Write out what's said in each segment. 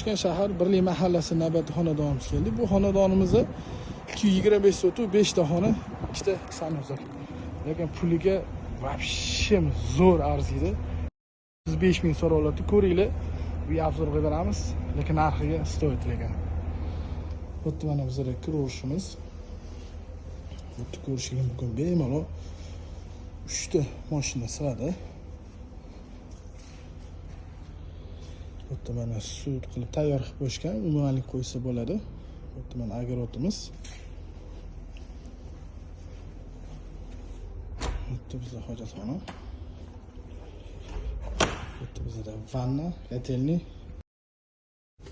Toshkent shahar Birlik mahallasi navbatchi xonadonimiz keldi. Bu xonadonimizda 225 sotuv 5 ta xona, 2 ta sanuzor. Lekin puliga вообще zo'r arziydi. 35 ming so'rovlarni ko'ringlar. Bu obzor qilib beramiz, lekin narxiga stoyt ekan. Bu mana bizga kirishimiz. Bu ko'rishingiz mumkin bemalol 3 ta mashina sig'adi. Bu mana sud qilib tayyor qilib qo'yishgan, umumanlik qo'ysa bo'ladi. Bu mana огородimiz. Bu bizda hojatxona. Bu bizda vanna, kotelni.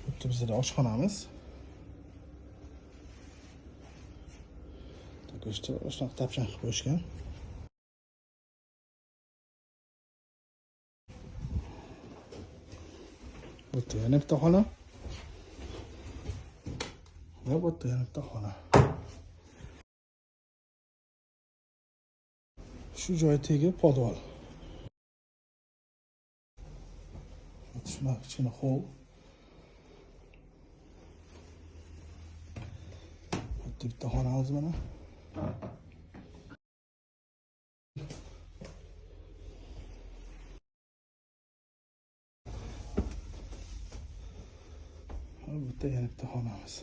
Bu bizda oshxonamiz. Go'shtni shunaqa tapchan qilib qo'yishgan. Bu yana bitta xona. Va bu yana bitta xona. Shu joy tegi podval. Shuna kichkina hol. Bu bitta xonamiz mana. Bu yana bitta xonamiz.